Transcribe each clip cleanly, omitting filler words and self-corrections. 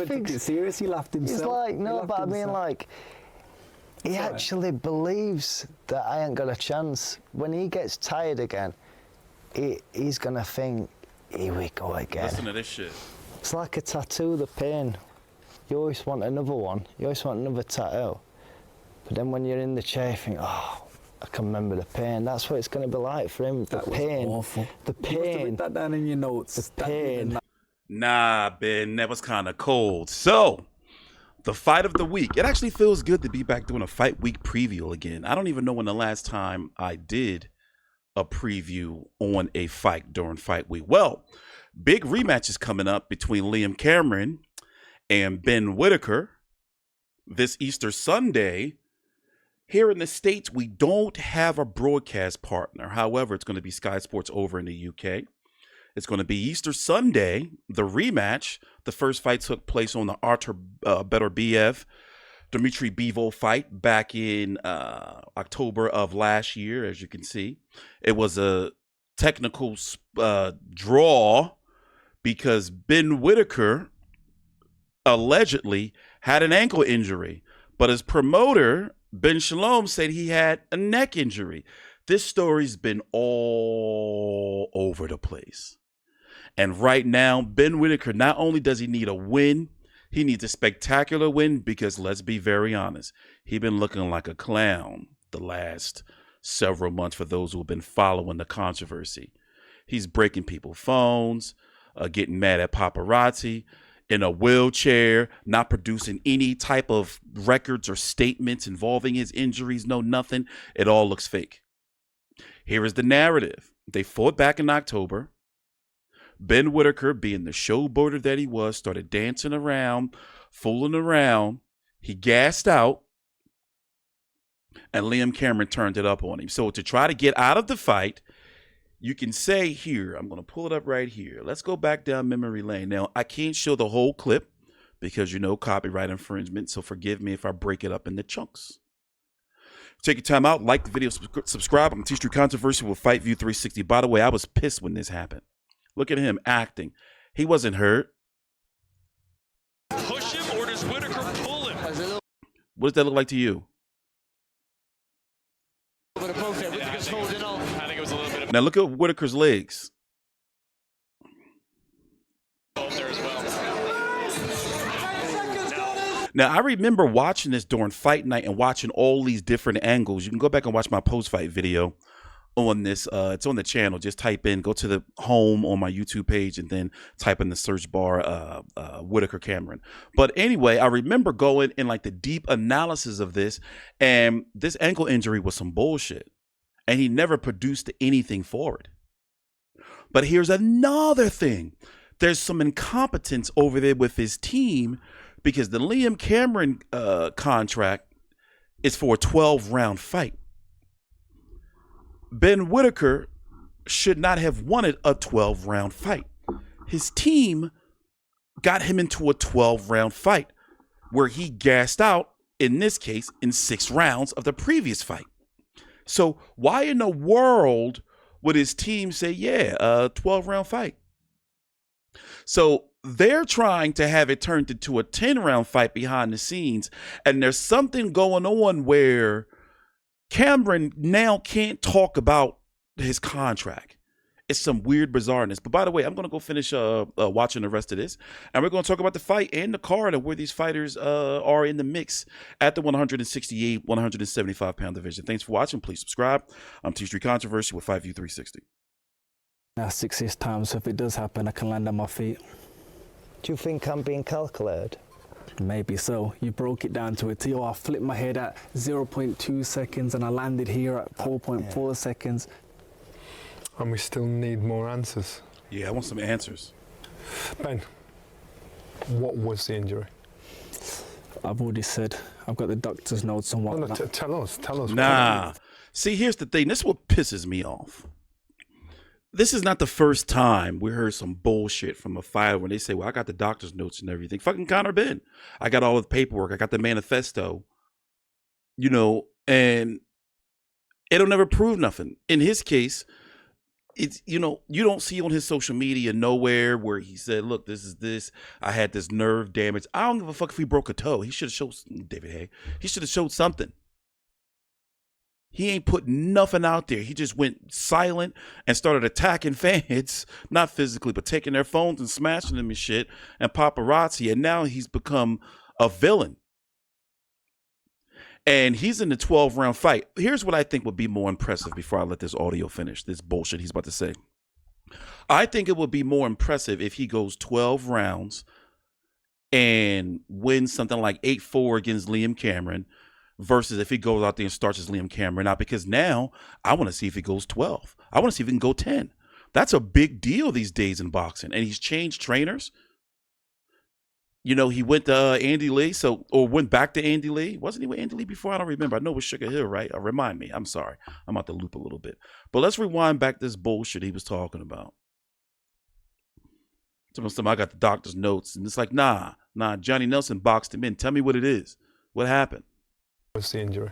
took it serious. He laughed himself. He's like, no, but I mean, like, he actually believes that I ain't got a chance. When he gets tired again, he's gonna think, here we go again. Listen to this shit. It's like a tattoo, the pain. You always want another one. You always want another tattoo. But then when you're in the chair, you think, oh, I can remember the pain. That's what it's going to be like for him. The pain. Awful. The pain. You must have written that down in your notes. The pain. Nah, Ben, that was kind of cold. So, the fight of the week. It actually feels good to be back doing a fight week preview again. I don't even know when the last time I did a preview on a fight during fight week. Well, big rematch is coming up between Liam Cameron and Ben Whittaker this Easter Sunday. Here in the States, we don't have a broadcast partner. However, it's going to be Sky Sports over in the UK. It's going to be Easter Sunday, the rematch. The first fight took place on the Artur Beterbiev, Dmitry Bivol fight back in October of last year, as you can see. It was a technical draw because Ben Whittaker allegedly had an ankle injury, but his promoter, Ben Shalom, said he had a neck injury. This story's been all over the place. And right now, Ben Whittaker, not only does he need a win, he needs a spectacular win because, let's be very honest, he's been looking like a clown the last several months for those who have been following the controversy. He's breaking people's phones, getting mad at paparazzi, in a wheelchair, not producing any type of records or statements involving his injuries, no nothing. It all looks fake. Here is the narrative. They fought back in October. Ben Whittaker, being the showboater that he was, started dancing around, fooling around. He gassed out, and Liam Cameron turned it up on him. So to try to get out of the fight, you can say here, I'm going to pull it up right here. Let's go back down memory lane. Now, I can't show the whole clip because, you know, copyright infringement. So forgive me if I break it up into chunks. Take your time out, like the video, subscribe. I'm TstreeT Controversy with Fight View 360. By the way, I was pissed when this happened. Look at him acting. He wasn't hurt. Push him, or does Whittaker pull him? What does that look like to you? Now look at Whittaker's legs. Now, I remember watching this during fight night and watching all these different angles. You can go back and watch my post-fight video on this. It's on the channel. Just type in, go to the home on my YouTube page and then type in the search bar, Whittaker Cameron. But anyway, I remember going in like the deep analysis of this, and this ankle injury was some bullshit. And he never produced anything for it. But here's another thing. There's some incompetence over there with his team because the Liam Cameron contract is for a 12-round fight. Ben Whittaker should not have wanted a 12-round fight. His team got him into a 12-round fight where he gassed out, in this case, in 6 rounds of the previous fight. So why in the world would his team say, yeah, a 12-round fight? So they're trying to have it turned into a 10-round fight behind the scenes. And there's something going on where Cameron now can't talk about his contract. It's some weird bizarreness. But by the way, I'm going to go finish watching the rest of this. And we're going to talk about the fight and the card and where these fighters are in the mix at the 168, 175-pound division. Thanks for watching. Please subscribe. I'm TstreeT Controversy with Fight View 360. Now 6 times, so if it does happen, I can land on my feet. Do you think I'm being calculated? Maybe so. You broke it down to a T. I flipped my head at 0.2 seconds and I landed here at 4.4 seconds. And we still need more answers. Yeah, I want some answers. Ben, what was the injury? I've already said. I've got the doctor's notes and whatnot. No, tell us. Nah. See, here's the thing. This is what pisses me off. This is not the first time we heard some bullshit from a fighter when they say, well, I got the doctor's notes and everything. Fucking Conor Ben. I got all the paperwork. I got the manifesto. You know, and it'll never prove nothing. In his case, it's, you know, you don't see on his social media nowhere where he said, look, this is this. I had this nerve damage. I don't give a fuck if he broke a toe. He should have showed, David Hay, he should have showed something. He ain't put nothing out there. He just went silent and started attacking fans, not physically, but taking their phones and smashing them and shit, and paparazzi. And now he's become a villain. And he's in the 12-round fight. Here's what I think would be more impressive before I let this audio finish, this bullshit he's about to say. I think it would be more impressive if he goes 12 rounds and wins something like 8-4 against Liam Cameron versus if he goes out there and starts as Liam Cameron out, because now I want to see if he goes 12. I want to see if he can go 10. That's a big deal these days in boxing. And he's changed trainers. You know, he went to Andy Lee, or went back to Andy Lee. Wasn't he with Andy Lee before? I don't remember. I know it was Sugar Hill, right? Remind me. I'm sorry. I'm out the loop a little bit. But let's rewind back this bullshit he was talking about. I got the doctor's notes, and it's like, nah, Johnny Nelson boxed him in. Tell me what it is. What happened? What's the injury?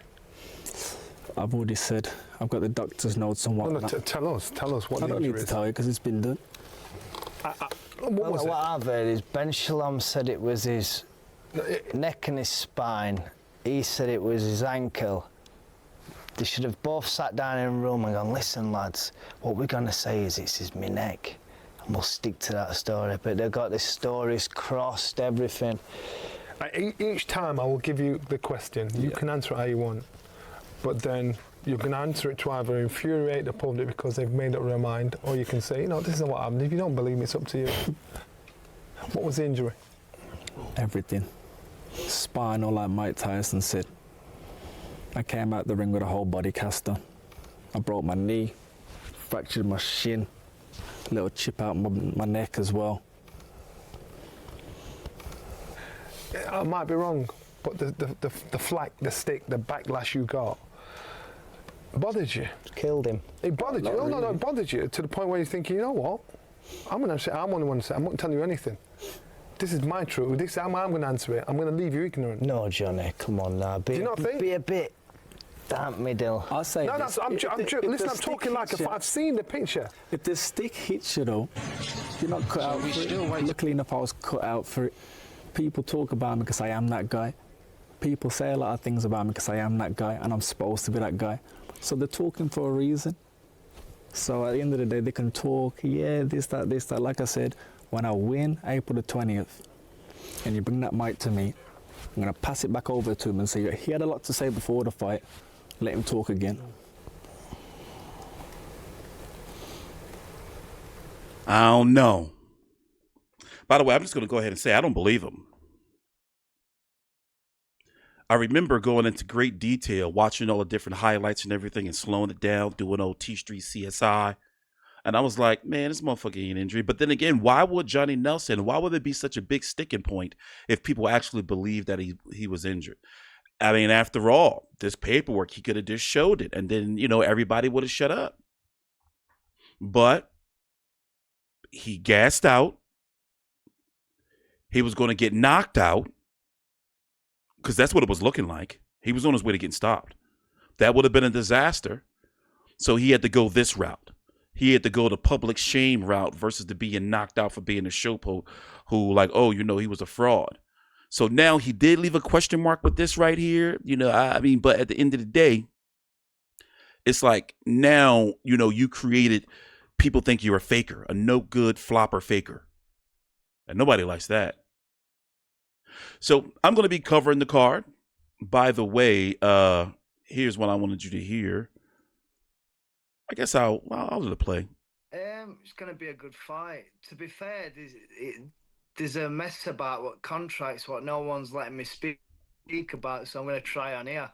I've already said. I've got the doctor's notes and whatnot. No, tell us what I the don't injury need to is. tell you because it's been done. What I've heard is Ben Shalom said it was his neck and his spine. He said it was his ankle. They should have both sat down in a room and gone, listen, lads, what we're going to say is it's my neck. And we'll stick to that story. But they've got the stories crossed, everything. Each time I will give you the question. You can answer it how you want. But then you can answer it to either infuriate the public because they've made up their mind, or you can say, you know, this is what happened. If you don't believe me, it's up to you. What was the injury? Everything. Spinal, like Mike Tyson said. I came out the ring with a whole body cast on. I broke my knee, fractured my shin, little chip out my neck as well. I might be wrong, but the flack, the stick, the backlash you got bothered you. Killed him. It bothered you. No, it bothered you to the point where you're thinking, you know what? I'm only one to say. I'm not telling you anything. This is my truth. This is how I'm going to answer it. I'm going to leave you ignorant. No, Johnny, come on now. Do you not think? Be a bit damp middle. I'll say No, this. listen, I'm talking like I've seen the picture. If the stick hits you though, you're not cut out for it. Luckily enough, I was cut out for it. People talk about me because I am that guy. People say a lot of things about me because I am that guy and I'm supposed to be that guy. So they're talking for a reason. So at the end of the day, they can talk, yeah, this, that. Like I said, when I win April the 20th, and you bring that mic to me, I'm going to pass it back over to him and say, he had a lot to say before the fight. Let him talk again. I don't know. By the way, I'm just going to go ahead and say I don't believe him. I remember going into great detail, watching all the different highlights and everything and slowing it down, doing old TstreeT CSI. And I was like, man, this motherfucker ain't injured. But then again, why would Johnny Nelson, why would it be such a big sticking point if people actually believe that he was injured? I mean, after all, this paperwork, he could have just showed it. And then, you know, everybody would have shut up. But he gassed out. He was going to get knocked out. Because that's what it was looking like. He was on his way to getting stopped. That would have been a disaster. So he had to go this route. He had to go the public shame route versus the being knocked out for being a showpo who like, oh, you know, he was a fraud. So now he did leave a question mark with this right here. You know, I mean, but at the end of the day, it's like now, you know, you created, people think you're a faker, a no good flopper faker. And nobody likes that. So I'm going to be covering the card. By the way, here's what I wanted you to hear. I guess I'll do the play. It's going to be a good fight. To be fair, there's a mess about what contracts, what no one's letting me speak about, so I'm going to try on here.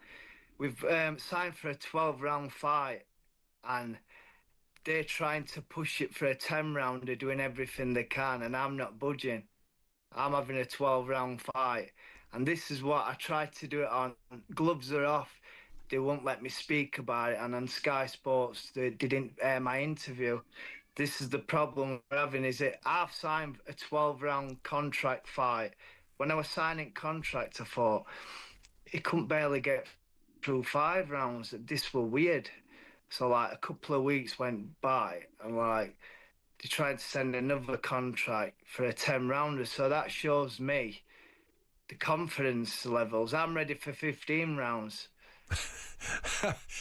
We've signed for a 12-round fight, and they're trying to push it for a 10-round. They're doing everything they can, and I'm not budging. I'm having a 12-round fight, and this is what I tried to do it on. Gloves are off. They won't let me speak about it, and on Sky Sports, they didn't air my interview. This is the problem we're having, is that I've signed a 12-round contract fight. When I was signing contract, I thought, it couldn't barely get through 5 rounds. This was weird. So like a couple of weeks went by, and we're like, they tried to send another contract for a 10 rounder. So that shows me the confidence levels. I'm ready for 15 rounds.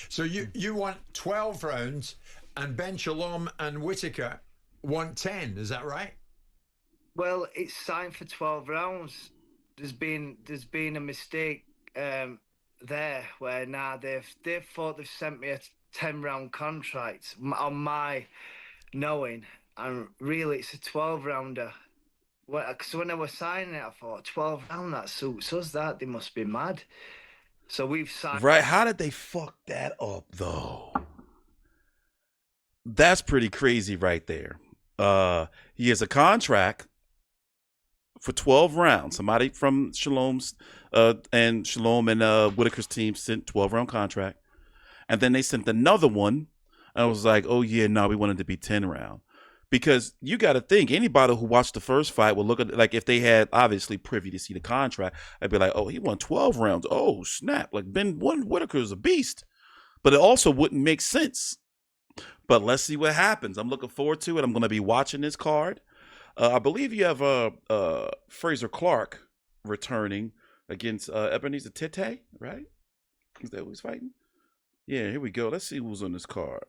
So you want 12 rounds, and Ben Shalom and Whittaker want 10. Is that right? Well, it's signed for 12 rounds. There's been a mistake there where now they've thought they've sent me a 10-round contract on my knowing, and really it's a 12-rounder. Because when I was signing it, I thought 12 round, that suits us. That they must be mad. So we've signed. Right? How did they fuck that up though? That's pretty crazy right there. He has a contract for 12 rounds. Somebody from Shalom's and Whittaker's team sent 12-round contract. And then they sent another one. I was like, oh yeah, no, we wanted to be 10 round. Because you got to think, anybody who watched the first fight will look at, like, if they had obviously privy to see the contract, I'd be like, oh, he won 12 rounds. Oh, snap. Like, Whittaker is a beast. But it also wouldn't make sense. But let's see what happens. I'm looking forward to it. I'm going to be watching this card. I believe you have Fraser Clark returning against Ebenezer Tete, right? Is that who he's fighting? Yeah, here we go. Let's see who's on this card.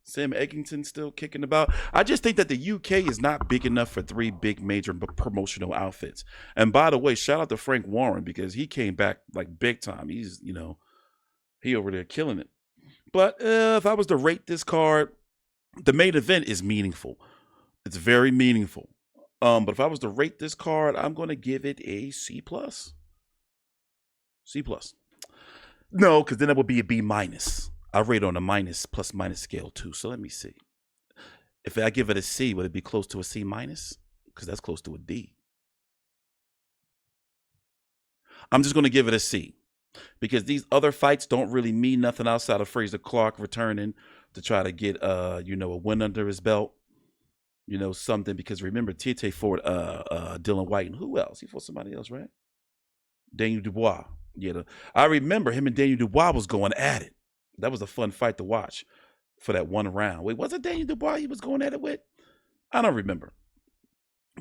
Sam Eggington still kicking about. I just think that the UK is not big enough for 3 big major promotional outfits. And by the way, shout out to Frank Warren, because he came back like big time. He's, he over there killing it. But if I was to rate this card, the main event is meaningful. It's very meaningful. But if I was to rate this card, I'm going to give it a C+. C+. No, because then it would be a B-. I rate on a minus plus minus scale too. So let me see. If I give it a C, would it be close to a C-? Because that's close to a D. I'm just going to give it a C. Because these other fights don't really mean nothing outside of Fraser Clark returning to try to get a win under his belt. Something, because remember, Tete fought Dylan White, and who else? He fought somebody else, right? Daniel Dubois. Yeah, I remember him and Daniel Dubois was going at it. That was a fun fight to watch for that one round. Wait, was it Daniel Dubois he was going at it with? I don't remember.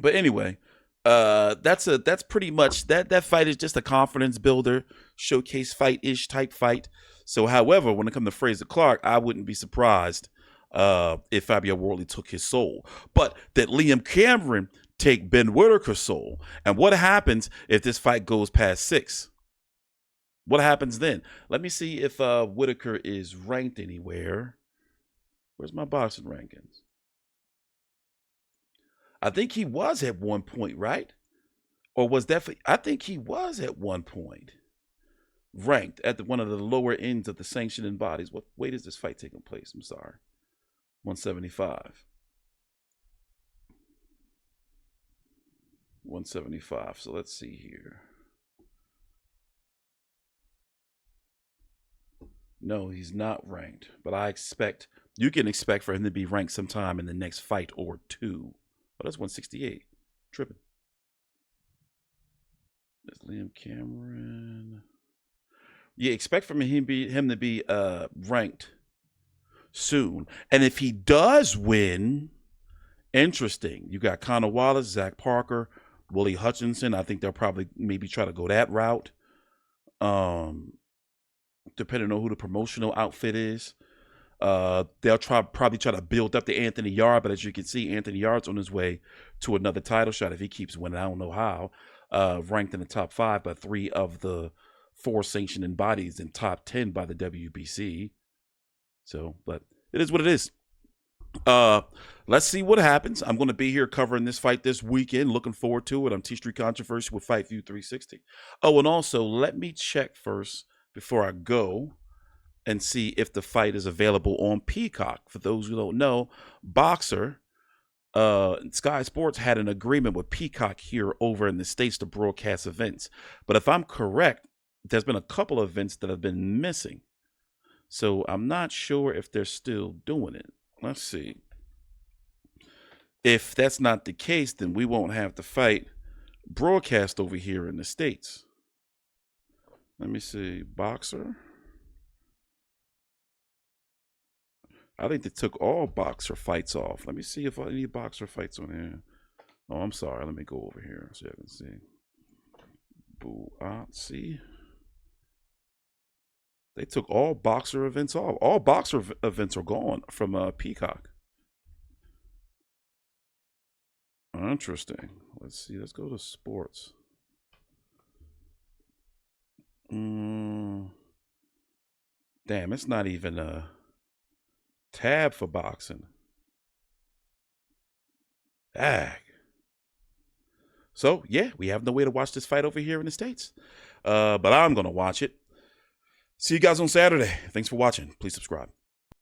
But anyway, that's pretty much that fight is just a confidence builder, showcase fight-ish type fight. So, however, when it comes to Fraser Clark, I wouldn't be surprised if Fabio Worley took his soul. But that Liam Cameron take Ben Whittaker's soul. And what happens if this fight goes past 6? What happens then? Let me see if Whittaker is ranked anywhere. Where's my boxing rankings? I think he was at one point, right? Or was that I think he was at one point ranked at one of the lower ends of the sanctioning bodies. What weight is this fight taking place? I'm sorry. 175. 175. So let's see here. No, he's not ranked, but you can expect for him to be ranked sometime in the next fight or 2. Oh, that's 168. Tripping. That's Liam Cameron. Yeah, expect from him to be ranked soon. And if he does win, interesting. You got Conor Wallace, Zach Parker, Willie Hutchinson. I think they'll probably maybe try to go that route. Depending on who the promotional outfit is. They'll probably try to build up to Anthony Yarde, but as you can see, Anthony Yarde's on his way to another title shot if he keeps winning. I don't know how. Ranked in the top 5 by 3 of the 4 sanctioning bodies and top 10 by the WBC. So, but it is what it is. Let's see what happens. I'm going to be here covering this fight this weekend. Looking forward to it. I'm TstreeT Controversy with Fight View 360. Oh, and also let me check first before I go and see if the fight is available on Peacock. For those who don't know, Boxer, Sky Sports had an agreement with Peacock here over in the States to broadcast events. But if I'm correct, there's been a couple of events that have been missing. So I'm not sure if they're still doing it. Let's see. If that's not the case, then we won't have the fight broadcast over here in the States. Let me see. Boxer. I think they took all boxer fights off. Let me see if any boxer fights on here. Oh, I'm sorry. Let me go over here so you can see. See? They took all boxer events off. All boxer events are gone from Peacock. Interesting. Let's see. Let's go to sports. Damn, it's not even a tab for boxing. Dag. So, yeah, we have no way to watch this fight over here in the States. But I'm going to watch it. See you guys on Saturday. Thanks for watching. Please subscribe.